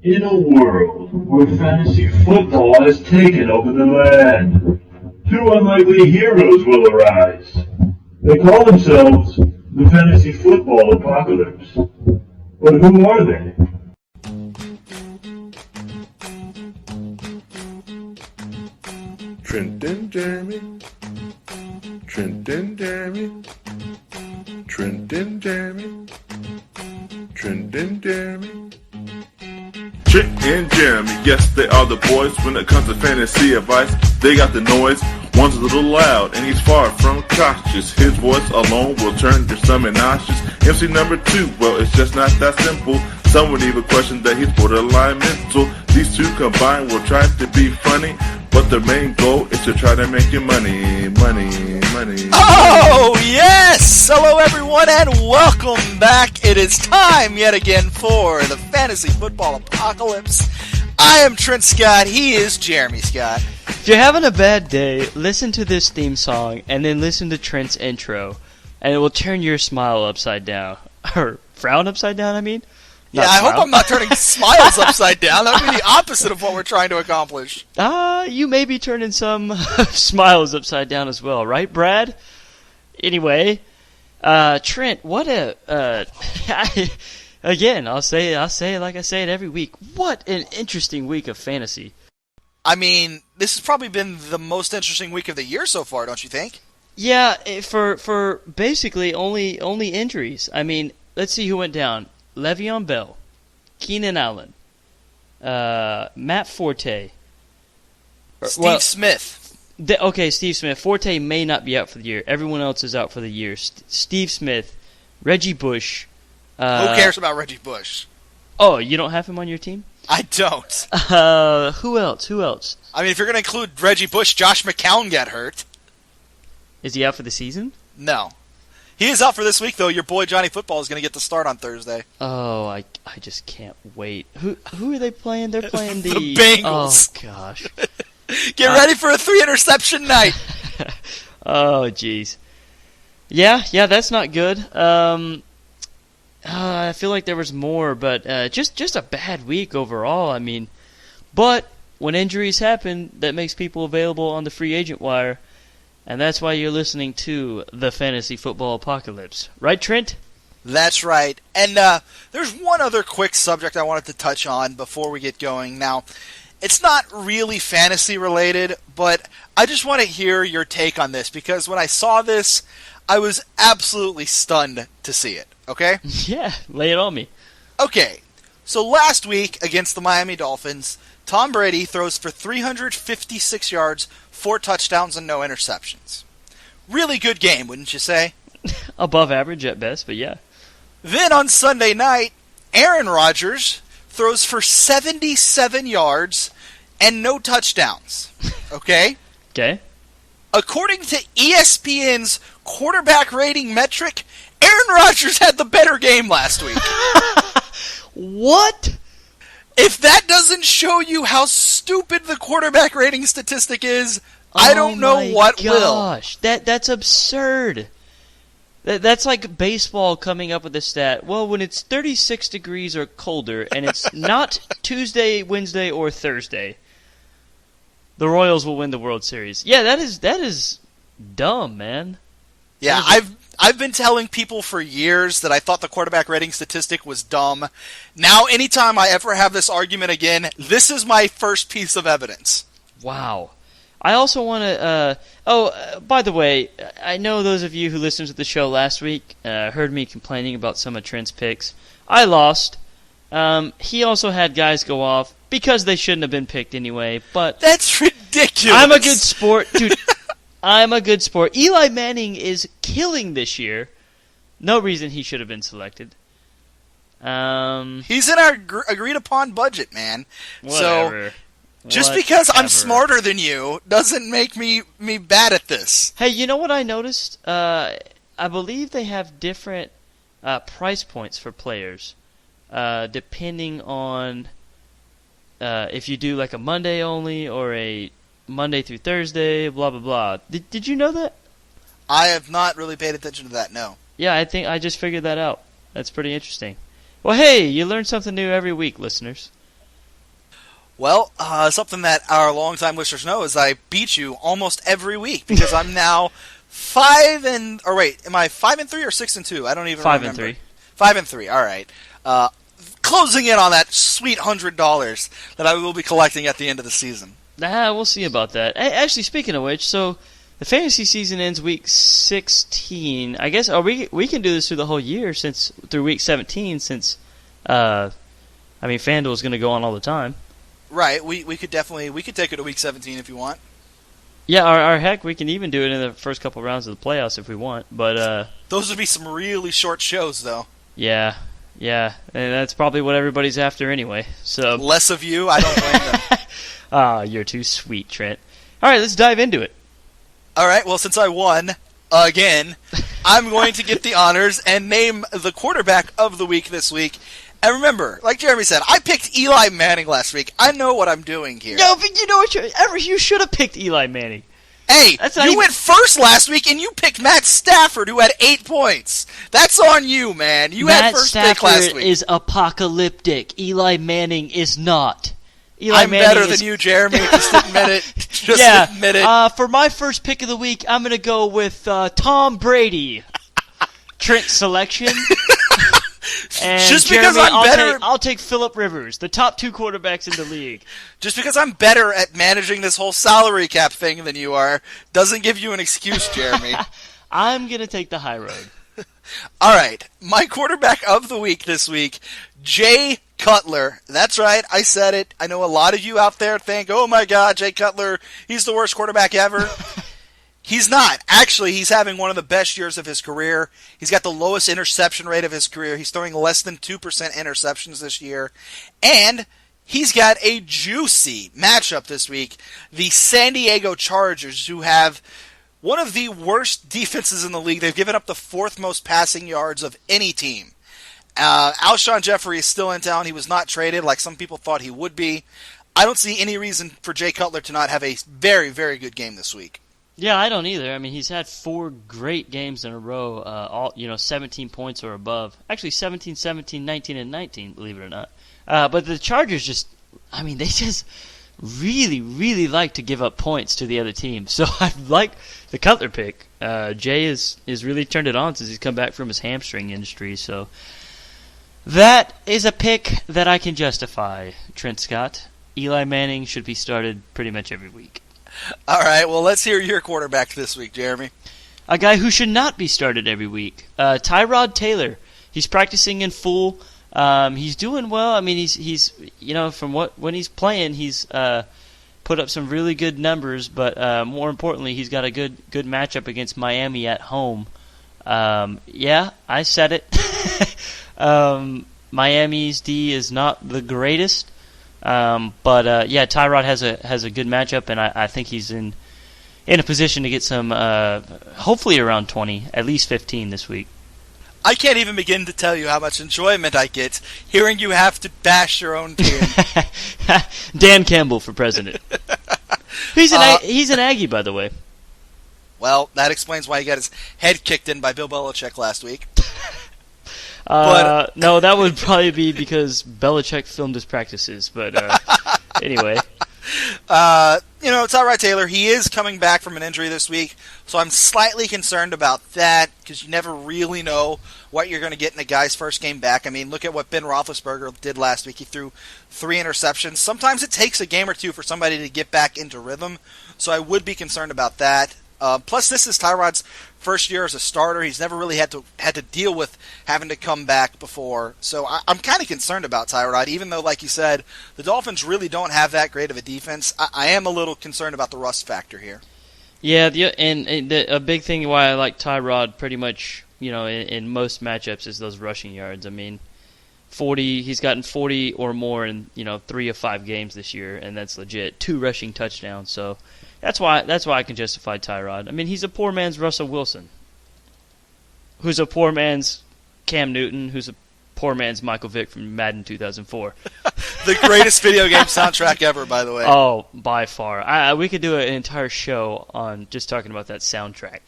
In a world where fantasy football has taken over the land, two unlikely heroes will arise. They call themselves the Fantasy Football Apocalypse. But who are they? Trent and Jeremy. Trent and Jeremy. Trent and Jeremy. Trent and Jeremy. Trent and Jeremy, yes, they are the boys. When it comes to fantasy advice, they got the noise. One's a little loud, and he's far from cautious. His voice alone will turn your stomach nauseous. MC number 2, well, it's just not that simple. Some would even question that he's borderline mental. These two combined will try to be funny, but their main goal is to try to make you money. Oh, yes! Hello, everyone, and welcome back. It is time yet again for the Fantasy Football Apocalypse. I am Trent Scott. He is Jeremy Scott. If you're having a bad day, listen to this theme song, and then listen to Trent's intro, and it will turn your smile upside down. Or frown upside down, I mean. Yeah, I hope I'm not turning smiles upside down. That would be the opposite of what we're trying to accomplish. You may be turning some smiles upside down as well, right, Brad? Anyway, Trent, what a... again, I'll say it like I say it every week. What an interesting week of fantasy. I mean, this has probably been the most interesting week of the year so far, don't you think? Yeah, for basically only injuries. I mean, let's see who went down. Le'Veon Bell, Keenan Allen, Matt Forte. Steve Smith. Steve Smith. Forte may not be out for the year. Everyone else is out for the year. Steve Smith, Reggie Bush. Who cares about Reggie Bush? Oh, you don't have him on your team? I don't. Who else? I mean, if you're going to include Reggie Bush, Josh McCown got hurt. Is he out for the season? No. He is out for this week, though. Your boy Johnny Football is going to get the start on Thursday. Oh, I just can't wait. Who are they playing? They're playing the Bengals. Oh, gosh. Get ready for a 3-interception night. Oh, jeez. Yeah, that's not good. I feel like there was more, but just a bad week overall. I mean, but when injuries happen, that makes people available on the free agent wire. And that's why you're listening to the Fantasy Football Apocalypse. Right, Trent? That's right. And there's one other quick subject I wanted to touch on before we get going. Now, it's not really fantasy related, but I just want to hear your take on this, because when I saw this, I was absolutely stunned to see it. Okay? Yeah, lay it on me. Okay, so last week against the Miami Dolphins, Tom Brady throws for 356 yards, 4 touchdowns, and no interceptions. Really good game, wouldn't you say? Above average at best, but yeah. Then on Sunday night, Aaron Rodgers throws for 77 yards and no touchdowns. Okay? Okay. According to ESPN's quarterback rating metric, Aaron Rodgers had the better game last week. What? If that doesn't show you how stupid the quarterback rating statistic is, I don't know what will. Gosh, that's absurd. That's like baseball coming up with a stat. Well, when it's 36 degrees or colder, and it's not Tuesday, Wednesday, or Thursday, the Royals will win the World Series. Yeah, that is dumb, man. Yeah, I've been telling people for years that I thought the quarterback rating statistic was dumb. Now, anytime I ever have this argument again, this is my first piece of evidence. Wow. I also want to... by the way, I know those of you who listened to the show last week heard me complaining about some of Trent's picks. I lost. He also had guys go off because they shouldn't have been picked anyway, but... That's ridiculous! I'm a good sport. Dude, I'm a good sport. Eli Manning is killing this year. No reason he should have been selected. He's in our agreed-upon budget, man. Whatever. So... Just because I'm smarter than you doesn't make me bad at this. Hey, you know what I noticed? I believe they have different price points for players, depending on if you do like a Monday only or a Monday through Thursday, blah, blah, blah. Did you know that? I have not really paid attention to that, no. Yeah, I think I just figured that out. That's pretty interesting. Well, hey, you learn something new every week, listeners. Well, something that our longtime listeners know is I beat you almost every week because I'm now am I 5-3 or 6-2? I don't even remember. 5-3. 5-3. All right. Closing in on that sweet $100 that I will be collecting at the end of the season. We'll see about that. Actually, speaking of which, so the fantasy season ends week 16. I guess we can do this through the whole year through week 17 since FanDuel is going to go on all the time. Right. We could take it to week 17 if you want. Yeah, or heck, we can even do it in the first couple rounds of the playoffs if we want. But those would be some really short shows, though. Yeah, and that's probably what everybody's after anyway. So less of you, I don't blame them. You're too sweet, Trent. All right, let's dive into it. All right, well, since I won again, I'm going to get the honors and name the quarterback of the week this week. And remember, like Jeremy said, I picked Eli Manning last week. I know what I'm doing here. No, but you know what? You should have picked Eli Manning. Hey, you went first last week, and you picked Matt Stafford, who had 8 points. That's on you, man. You had first pick last week. Matt Stafford is apocalyptic. Eli Manning is not. I'm better than you, Jeremy. Just admit it. Just admit it. For my first pick of the week, I'm going to go with Tom Brady. Trent's selection. And just Jeremy, because I'm better, I'll take Phillip Rivers, the top 2 quarterbacks in the league. Just because I'm better at managing this whole salary cap thing than you are, doesn't give you an excuse, Jeremy. I'm going to take the high road. All right, my quarterback of the week this week, Jay Cutler. That's right, I said it. I know a lot of you out there think, oh my God, Jay Cutler, he's the worst quarterback ever. He's not. Actually, he's having one of the best years of his career. He's got the lowest interception rate of his career. He's throwing less than 2% interceptions this year. And he's got a juicy matchup this week. The San Diego Chargers, who have one of the worst defenses in the league. They've given up the 4th most passing yards of any team. Alshon Jeffrey is still in town. He was not traded like some people thought he would be. I don't see any reason for Jay Cutler to not have a very, very good game this week. Yeah, I don't either. I mean, he's had 4 great games in a row, all 17 points or above. Actually, 17, 17, 19, and 19, believe it or not. But the Chargers they just really, really like to give up points to the other team. So I like the Cutler pick. Jay is really turned it on since he's come back from his hamstring injury. So that is a pick that I can justify, Trent Scott. Eli Manning should be started pretty much every week. All right, well, let's hear your quarterback this week, Jeremy. A guy who should not be started every week. Tyrod Taylor. He's practicing in full. He's doing well. I mean, he's from when he's playing, he's put up some really good numbers. But more importantly, he's got a good matchup against Miami at home. Yeah, I said it. Miami's D is not the greatest. But Tyrod has a good matchup, and I think he's in a position to get some, hopefully around 20, at least 15 this week. I can't even begin to tell you how much enjoyment I get hearing you have to bash your own team. Dan Campbell for president. He's an Aggie, by the way. Well, that explains why he got his head kicked in by Bill Belichick last week. No, that would probably be because Belichick filmed his practices. But anyway. Tyrod Taylor, he is coming back from an injury this week, so I'm slightly concerned about that because you never really know what you're going to get in a guy's first game back. I mean, look at what Ben Roethlisberger did last week. He threw 3 interceptions. Sometimes it takes a game or two for somebody to get back into rhythm, so I would be concerned about that. Plus, this is Tyrod's first year as a starter. He's never really had to deal with having to come back before. So I'm kind of concerned about Tyrod, even though, like you said, the Dolphins really don't have that great of a defense. I am a little concerned about the rust factor here. Yeah, a big thing why I like Tyrod pretty much, in most matchups is those rushing yards. I mean, 40. He's gotten 40 or more in 3 of 5 games this year, and that's legit. 2 rushing touchdowns. So. That's why I can justify Tyrod. I mean, he's a poor man's Russell Wilson, who's a poor man's Cam Newton, who's a poor man's Michael Vick from Madden 2004. The greatest video game soundtrack ever, by the way. Oh, by far. We could do an entire show on just talking about that soundtrack.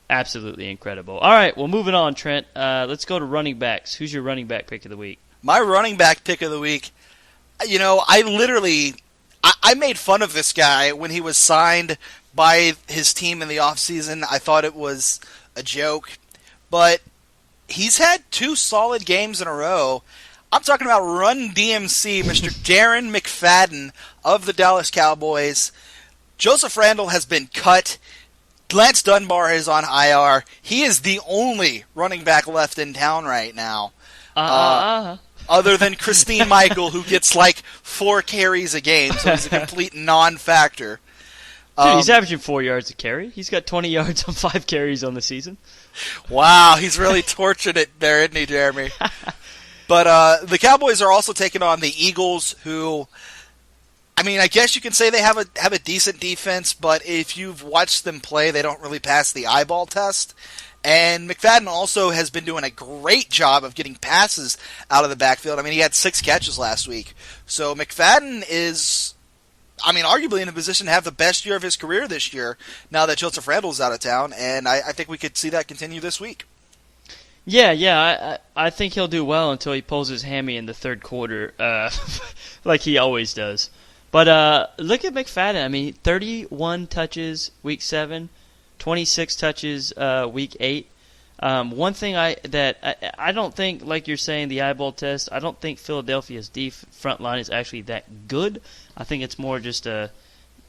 Absolutely incredible. All right, well, moving on, Trent. Let's go to running backs. Who's your running back pick of the week? My running back pick of the week, I made fun of this guy when he was signed by his team in the offseason. I thought it was a joke, but he's had 2 solid games in a row. I'm talking about Run DMC, Mr. Darren McFadden of the Dallas Cowboys. Joseph Randle has been cut. Lance Dunbar is on IR. He is the only running back left in town right now. Other than Christine Michael, who gets like 4 carries a game, so he's a complete non-factor. Dude, he's averaging 4 yards a carry. He's got 20 yards on 5 carries on the season. Wow, he's really torching it there, isn't he, Jeremy? But the Cowboys are also taking on the Eagles, who, I mean, I guess you can say they have a decent defense, but if you've watched them play, they don't really pass the eyeball test. And McFadden also has been doing a great job of getting passes out of the backfield. I mean, he had 6 catches last week. So McFadden is, I mean, arguably in a position to have the best year of his career this year now that Joseph Randle's out of town, and I think we could see that continue this week. Yeah, I think he'll do well until he pulls his hammy in the third quarter, like he always does. But look at McFadden. I mean, 31 touches week 7. 26 touches week 8. One thing I don't think, like you're saying, the eyeball test, I don't think Philadelphia's front line is actually that good. I think it's more just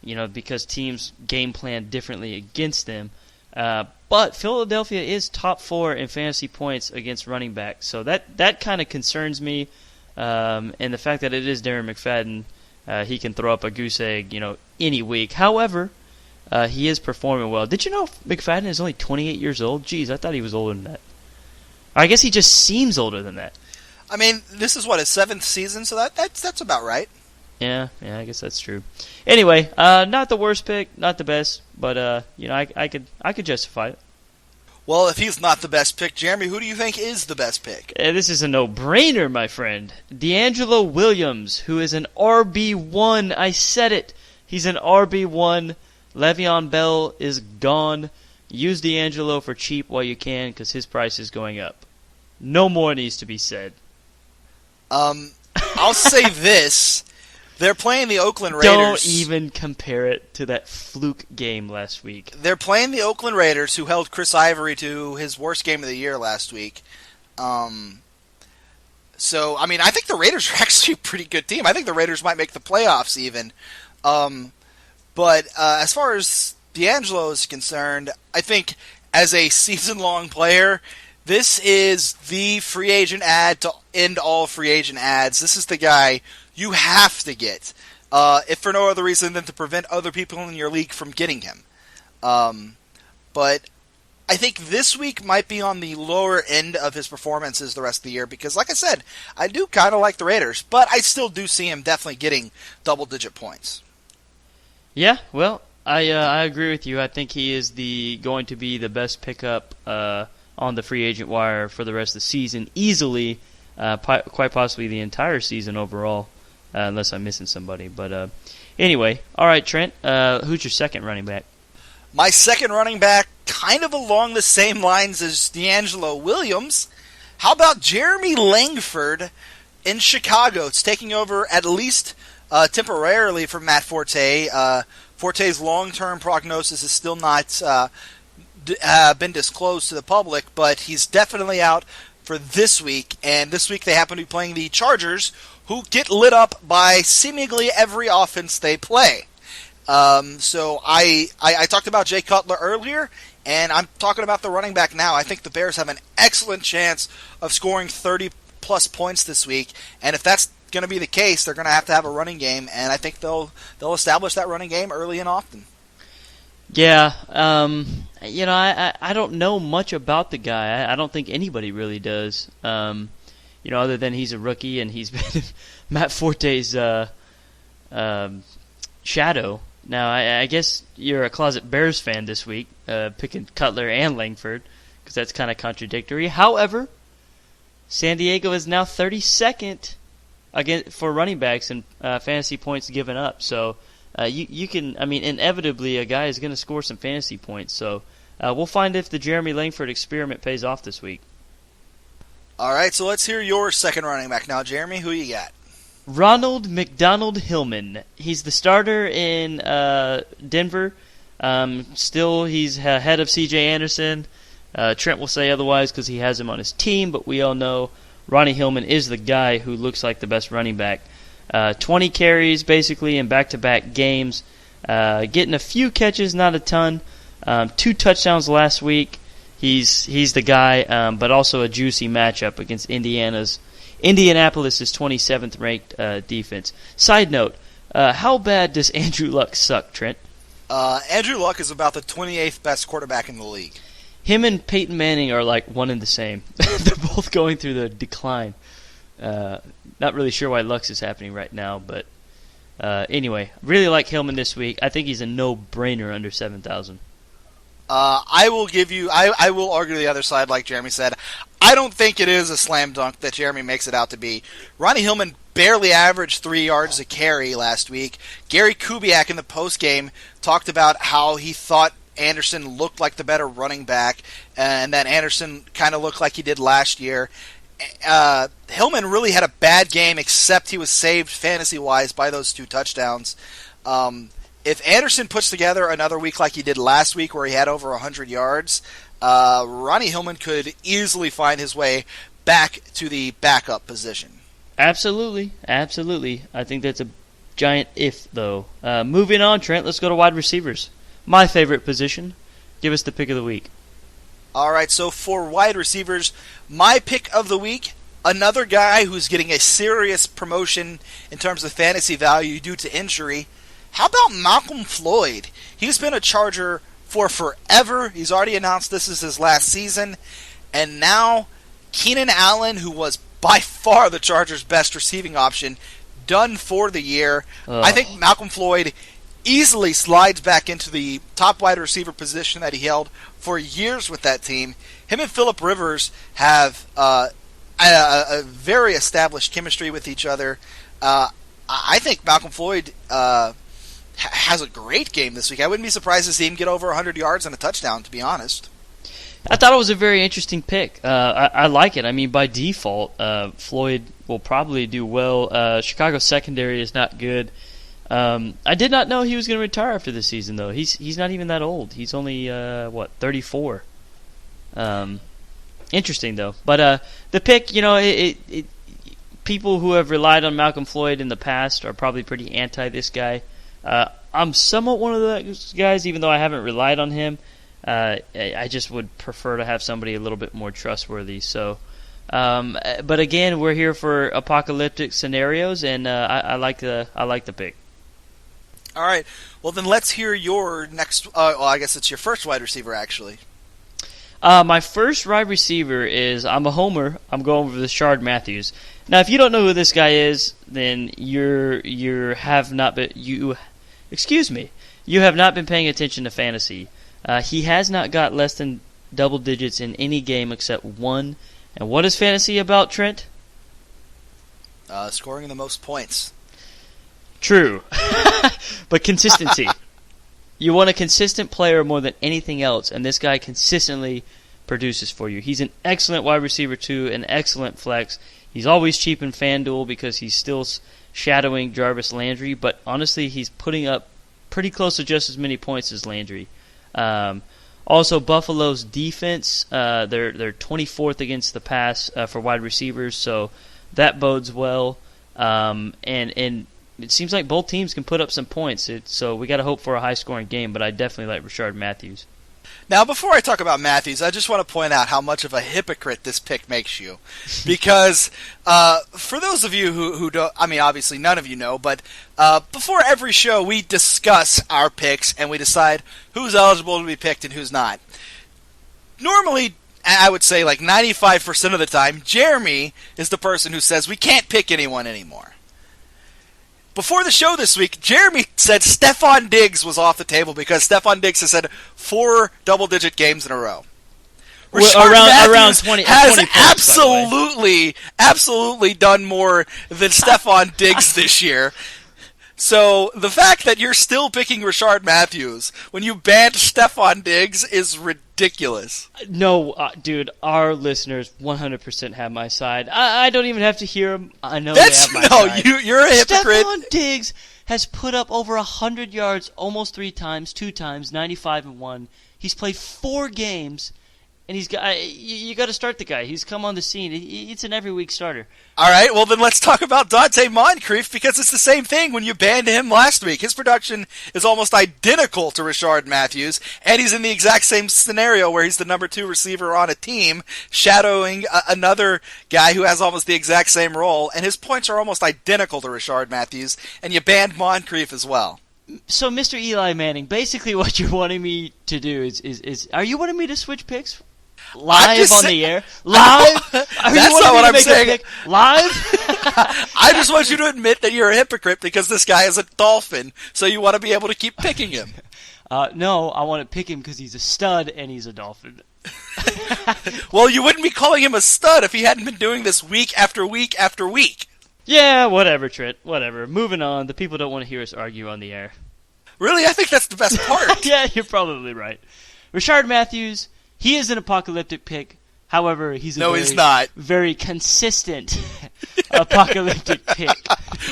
because teams game plan differently against them. But Philadelphia is top 4 in fantasy points against running backs, so that kind of concerns me. And the fact that it is Darren McFadden, he can throw up a goose egg, any week. However, he is performing well. Did you know McFadden is only 28 years old? Jeez, I thought he was older than that. I guess he just seems older than that. I mean, this is his 7th season, so that's about right. Yeah, I guess that's true. Anyway, not the worst pick, not the best, but I could justify it. Well, if he's not the best pick, Jeremy, who do you think is the best pick? This is a no-brainer, my friend. D'Angelo Williams, who is an RB1. I said it. He's an RB1. Le'Veon Bell is gone. Use D'Angelo for cheap while you can, because his price is going up. No more needs to be said. I'll say this. They're playing the Oakland Raiders. Don't even compare it to that fluke game last week. They're playing the Oakland Raiders, who held Chris Ivory to his worst game of the year last week. So, I mean, I think the Raiders are actually a pretty good team. I think the Raiders might make the playoffs even. But as far as D'Angelo is concerned, I think as a season-long player, this is the free agent ad to end all free agent ads. This is the guy you have to get, if for no other reason than to prevent other people in your league from getting him. But I think this week might be on the lower end of his performances the rest of the year because, like I said, I do kind of like the Raiders, but I still do see him definitely getting double-digit points. Yeah, well, I agree with you. I think he is going to be the best pickup on the free agent wire for the rest of the season, easily, quite possibly the entire season overall, unless I'm missing somebody. But anyway, all right, Trent, who's your second running back? My second running back, kind of along the same lines as D'Angelo Williams. How about Jeremy Langford in Chicago? It's taking over at least temporarily for Matt Forte. Forte's long-term prognosis is still not been disclosed to the public, but he's definitely out for this week. And this week they happen to be playing the Chargers, who get lit up by seemingly every offense they play. So I talked about Jay Cutler earlier, and I'm talking about the running back now. I think the Bears have an excellent chance of scoring 30-plus points this week, and if that's going to be the case, they're going to have a running game, and I think they'll establish that running game early and often. Yeah, I don't know much about the guy. I don't think anybody really does. Other than he's a rookie and he's been Matt Forte's shadow. Now, I guess you're a closet Bears fan this week, picking Cutler and Langford, because that's kind of contradictory. However, San Diego is now 32nd again for running backs and fantasy points given up. So you can, inevitably a guy is going to score some fantasy points. So we'll find if the Jeremy Langford experiment pays off this week. All right, so let's hear your second running back now, Jeremy. Who you got? Ronald McDonald Hillman. He's the starter in Denver. Still, he's ahead of C.J. Anderson. Trent will say otherwise because he has him on his team, but we all know Ronnie Hillman is the guy who looks like the best running back. 20 carries basically in back-to-back games. Getting a few catches, not a ton. 2 touchdowns last week. He's the guy, but also a juicy matchup against Indianapolis' 27th ranked defense. Side note, how bad does Andrew Luck suck, Trent? Andrew Luck is about the 28th best quarterback in the league. Him and Peyton Manning are like one and the same. They're both going through the decline. Not really sure why Luck's is happening right now, but anyway, really like Hillman this week. I think he's a no-brainer under 7,000. I will argue the other side, like Jeremy said. I don't think it is a slam dunk that Jeremy makes it out to be. Ronnie Hillman barely averaged 3 yards a carry last week. Gary Kubiak in the postgame talked about how he thought Anderson looked like the better running back, and that Anderson kind of looked like he did last year. Hillman really had a bad game, except he was saved fantasy-wise by those 2 touchdowns. If Anderson puts together another week like he did last week where he had over 100 yards, Ronnie Hillman could easily find his way back to the backup position. Absolutely. I think that's a giant if, though. Moving on, Trent, let's go to wide receivers. My favorite position. Give us the pick of the week. All right, so for wide receivers, my pick of the week, another guy who's getting a serious promotion in terms of fantasy value due to injury. How about Malcolm Floyd? He's been a Charger for forever. He's already announced this is his last season. And now Keenan Allen, who was by far the Chargers' best receiving option, done for the year. I think Malcolm Floyd easily slides back into the top wide receiver position that he held for years with that team. Him and Phillip Rivers have a very established chemistry with each other. I think Malcolm Floyd has a great game this week. I wouldn't be surprised to see him get over 100 yards and a touchdown, to be honest. I thought it was a very interesting pick. I like it. I mean, by default, Floyd will probably do well. Chicago's secondary is not good. I did not know he was going to retire after this season, though. He's not even that old. He's only 34. Interesting, though. But the pick, people who have relied on Malcolm Floyd in the past are probably pretty anti this guy. I'm somewhat one of those guys, even though I haven't relied on him. I just would prefer to have somebody a little bit more trustworthy. So, but again, we're here for apocalyptic scenarios, and I like the pick. All right. Well, then let's hear your next. I guess it's your first wide receiver, actually. My first wide receiver is, I'm a homer. I'm going with Rashard Matthews. Now, if you don't know who this guy is, then you have not been paying attention to fantasy. He has not got less than double digits in any game except one. And what is fantasy about, Trent? Scoring the most points. True. But consistency. You want a consistent player more than anything else, and this guy consistently produces for you. He's an excellent wide receiver, too, an excellent flex. He's always cheap in FanDuel because he's still shadowing Jarvis Landry, but honestly, he's putting up pretty close to just as many points as Landry. Also, Buffalo's defense, they're 24th against the pass for wide receivers, so that bodes well. And it seems like both teams can put up some points, so we got to hope for a high-scoring game, but I definitely like Rashard Matthews. Now, before I talk about Matthews, I just want to point out how much of a hypocrite this pick makes you. Because for those of you who don't, I mean, obviously none of you know, but before every show we discuss our picks and we decide who's eligible to be picked and who's not. Normally, I would say like 95% of the time, Jeremy is the person who says we can't pick anyone anymore. Before the show this week, Jeremy said Stephon Diggs was off the table because Stephon Diggs has had 4 double-digit games in a row. Around 20 has 20 points, absolutely done more than Stephon Diggs this year. So the fact that you're still picking Rashard Matthews when you banned Stephon Diggs is ridiculous. No, dude, our listeners 100% have my side. I don't even have to hear them. I know they have my side. You're a hypocrite. Stephon Diggs has put up over 100 yards almost 3 times, 2 times, 95 and 1. He's played 4 games. And he's got you got to start the guy. He's come on the scene. It's an every week starter. All right, well then let's talk about Dante Moncrief because it's the same thing when you banned him last week. His production is almost identical to Rashard Matthews, and he's in the exact same scenario where he's the number 2 receiver on a team, shadowing another guy who has almost the exact same role, and his points are almost identical to Rashard Matthews, and you banned Moncrief as well. So, Mr. Eli Manning, basically what you're wanting me to do is are you wanting me to switch picks? Live on the air? Live? That's not what I'm saying. Live? I just want you to admit that you're a hypocrite because this guy is a Dolphin, so you want to be able to keep picking him. No, I want to pick him because he's a stud and he's a Dolphin. Well, you wouldn't be calling him a stud if he hadn't been doing this week after week after week. Yeah, whatever, Trent. Whatever. Moving on. The people don't want to hear us argue on the air. Really? I think that's the best part. Yeah, you're probably right. Rashard Matthews, he is an apocalyptic pick. However, he's he's not. Very consistent apocalyptic pick.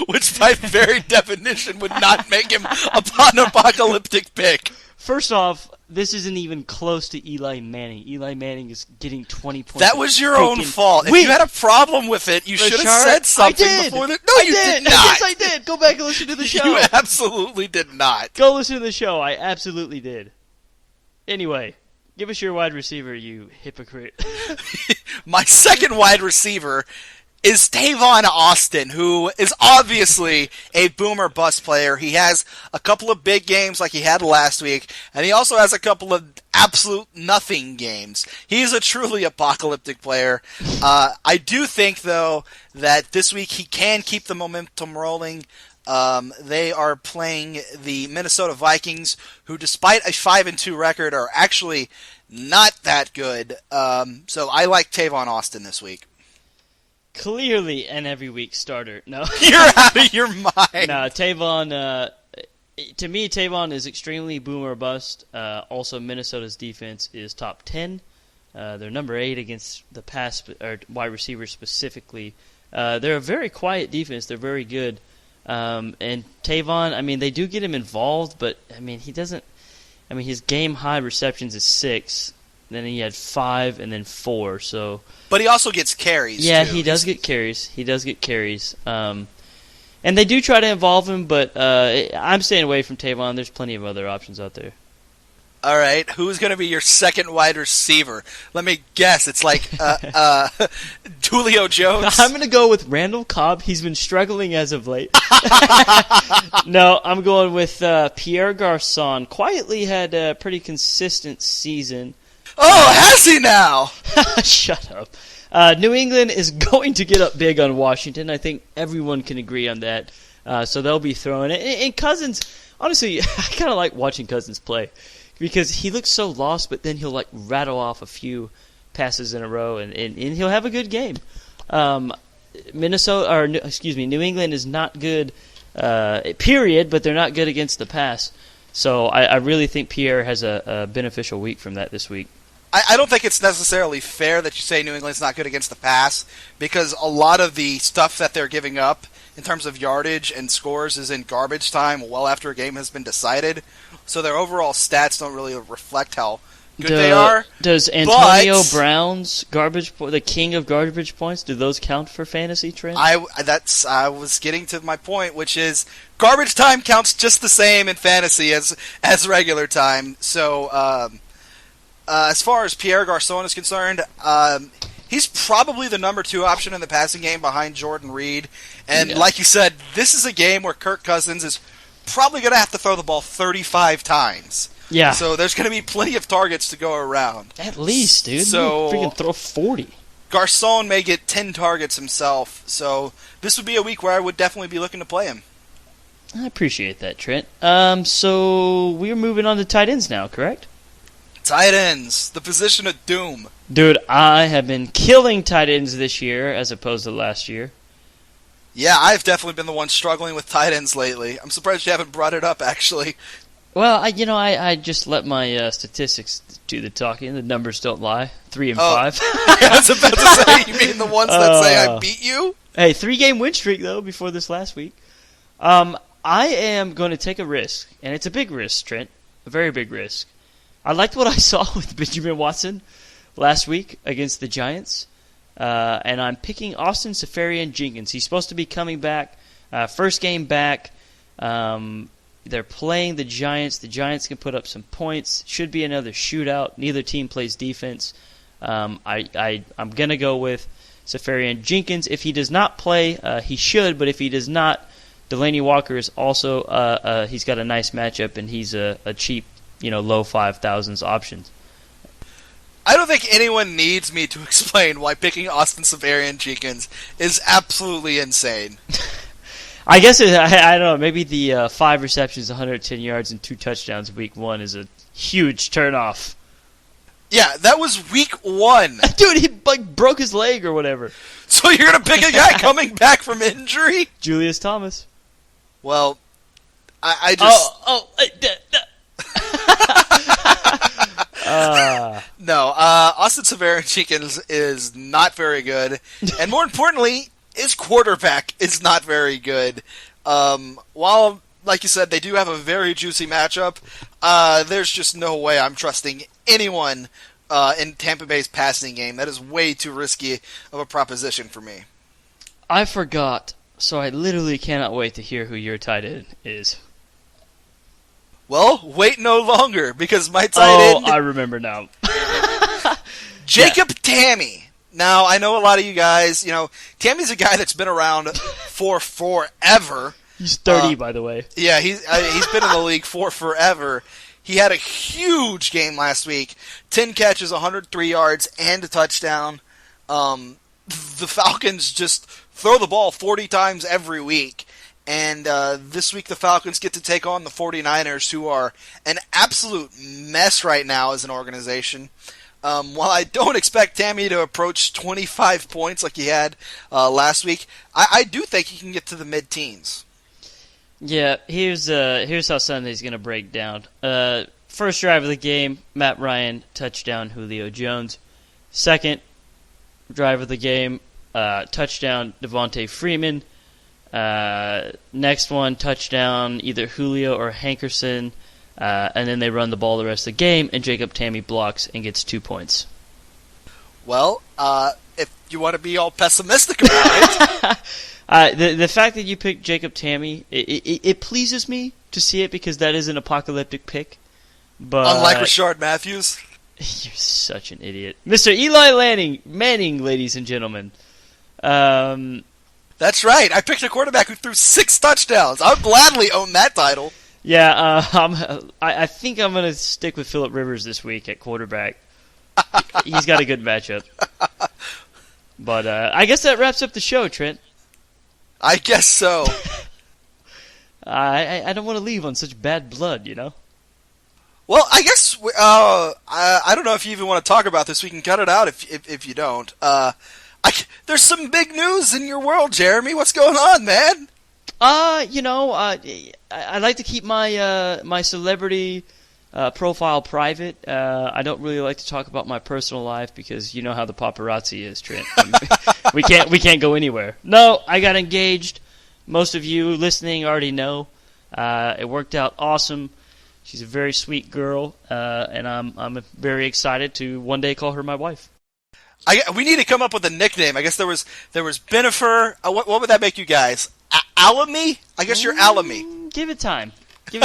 Which by very definition would not make him an apocalyptic pick. First off, this isn't even close to Eli Manning. Eli Manning is getting 20 points. That was your own fault. If you had a problem with it, you should have said something before the... No, you did not. Yes, I did. Go back and listen to the show. You absolutely did not. Go listen to the show. I absolutely did. Anyway, give us your wide receiver, you hypocrite. My second wide receiver is Tavon Austin, who is obviously a boomer bust player. He has a couple of big games like he had last week, and he also has a couple of absolute nothing games. He's a truly apocalyptic player. I do think, though, that this week he can keep the momentum rolling. They are playing the Minnesota Vikings, who despite a 5-2 record are actually not that good. So I like Tavon Austin this week. Clearly an every week starter. No. You're out of your mind. No, Tavon, to me, Tavon is extremely boomer bust. Also, Minnesota's defense is top 10. They're number 8 against the pass, or wide receivers specifically. They're a very quiet defense. They're very good. And Tavon, I mean, they do get him involved, but, I mean, he doesn't, I mean, his game high receptions is 6. Then he had 5 and then 4. So, but he also gets carries. Yeah, too. he does get carries. And they do try to involve him, but I'm staying away from Tavon. There's plenty of other options out there. All right, who's going to be your second wide receiver? Let me guess. It's like Julio Jones. I'm going to go with Randall Cobb. He's been struggling as of late. No, I'm going with Pierre Garçon. Quietly had a pretty consistent season. Oh, has he now? Shut up. New England is going to get up big on Washington. I think everyone can agree on that. So they'll be throwing it. And Cousins, honestly, I kind of like watching Cousins play because he looks so lost, but then he'll like rattle off a few passes in a row, and he'll have a good game. New England is not good, period, but they're not good against the pass. So I really think Pierre has a beneficial week from that this week. I don't think it's necessarily fair that you say New England's not good against the pass because a lot of the stuff that they're giving up in terms of yardage and scores is in garbage time well after a game has been decided. So their overall stats don't really reflect how good they are. Does Antonio Brown's the king of garbage points, do those count for fantasy, Trent? I was getting to my point, which is garbage time counts just the same in fantasy as regular time. So as far as Pierre Garçon is concerned, he's probably the number 2 option in the passing game behind Jordan Reed. And like you said, this is a game where Kirk Cousins is probably going to have to throw the ball 35 times. Yeah. So there's going to be plenty of targets to go around. At least, dude. So freaking throw 40. Garçon may get 10 targets himself. So this would be a week where I would definitely be looking to play him. I appreciate that, Trent. So we're moving on to tight ends now, correct? Tight ends, the position of doom. Dude, I have been killing tight ends this year as opposed to last year. Yeah, I've definitely been the one struggling with tight ends lately. I'm surprised you haven't brought it up, actually. Well, I just let my statistics do the talking. The numbers don't lie. 3 and 5. I was about to say, you mean the ones that say I beat you? Hey, 3-game win streak, though, before this last week. I am going to take a risk, and it's a big risk, Trent. A very big risk. I liked what I saw with Benjamin Watson last week against the Giants, and I'm picking Austin Seferian-Jenkins. He's supposed to be coming back, first game back. They're playing the Giants. The Giants can put up some points. Should be another shootout. Neither team plays defense. I'm going to go with Seferian-Jenkins. If he does not play, he should, but if he does not, Delanie Walker is also he's got a nice matchup, and he's a cheap, low 5,000s option. I don't think anyone needs me to explain why picking Austin Seferian-Jenkins is absolutely insane. I guess I don't know. Maybe the 5 receptions, 110 yards, and 2 touchdowns week 1 is a huge turnoff. Yeah, that was week 1. Dude, he broke his leg or whatever. So you're going to pick a guy coming back from injury? Julius Thomas. Well, I just... No, Austin Seferian-Jenkins is not very good. And more importantly, his quarterback is not very good. While, like you said, they do have a very juicy matchup, there's just no way I'm trusting anyone in Tampa Bay's passing game. That is way too risky of a proposition for me. I forgot, so I literally cannot wait to hear who your tight end is. Well, wait no longer, because my tight end... I remember now. Jacob Tamme. Now, I know a lot of you guys, Tammy's a guy that's been around for forever. He's 30, by the way. Yeah, he's been in the league for forever. He had a huge game last week. 10 catches, 103 yards, and a touchdown. The Falcons just throw the ball 40 times every week. And this week the Falcons get to take on the 49ers, who are an absolute mess right now as an organization. While I don't expect Tamme to approach 25 points like he had last week, I do think he can get to the mid-teens. Yeah, here's how Sunday's going to break down. First drive of the game, Matt Ryan, touchdown, Julio Jones. Second drive of the game, touchdown, Devontae Freeman. Next one, touchdown, either Julio or Hankerson. And then they run the ball the rest of the game, and Jacob Tamme blocks and gets 2 points. Well, if you want to be all pessimistic about it... The fact that you picked Jacob Tamme, it pleases me to see it, because that is an apocalyptic pick. But unlike Rashard Matthews. You're such an idiot. Mr. Eli Manning, ladies and gentlemen. That's right. I picked a quarterback who threw 6 touchdowns. I would gladly own that title. Yeah, I think I'm going to stick with Phillip Rivers this week at quarterback. He's got a good matchup. But I guess that wraps up the show, Trent. I guess so. I don't want to leave on such bad blood, Well, I guess I don't know if you even want to talk about this. We can cut it out if you don't. There's some big news in your world, Jeremy. What's going on, man? I like to keep my celebrity profile private. I don't really like to talk about my personal life, because you know how the paparazzi is, Trent. we can't go anywhere. No, I got engaged. Most of you listening already know. It worked out awesome. She's a very sweet girl, and I'm very excited to one day call her my wife. We need to come up with a nickname. I guess there was Benifer. What would that make you guys? Alamy? I guess you're Alamy. Give it time. Give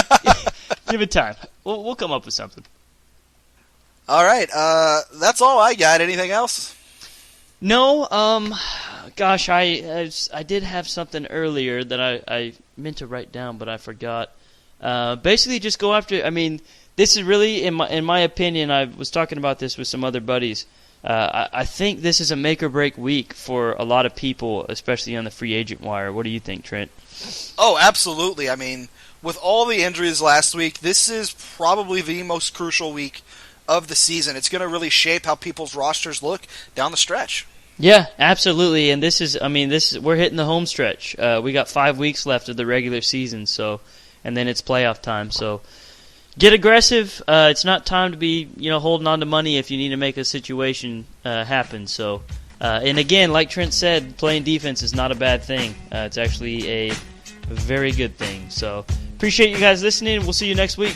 it time. We'll come up with something. All right. That's all I got. Anything else? No. Gosh, I did have something earlier that I meant to write down, but I forgot. Basically, just go after. I mean, this is really, in my opinion. I was talking about this with some other buddies. I think this is a make or break week for a lot of people, especially on the free agent wire. What do you think, Trent? Oh, absolutely. I mean, with all the injuries last week, this is probably the most crucial week of the season. It's going to really shape how people's rosters look down the stretch. Yeah, absolutely. And we're hitting the home stretch. We got 5 weeks left of the regular season, and then it's playoff time. So get aggressive. It's not time to be, holding on to money if you need to make a situation happen. So, and again, like Trent said, playing defense is not a bad thing. It's actually a very good thing. So appreciate you guys listening. We'll see you next week.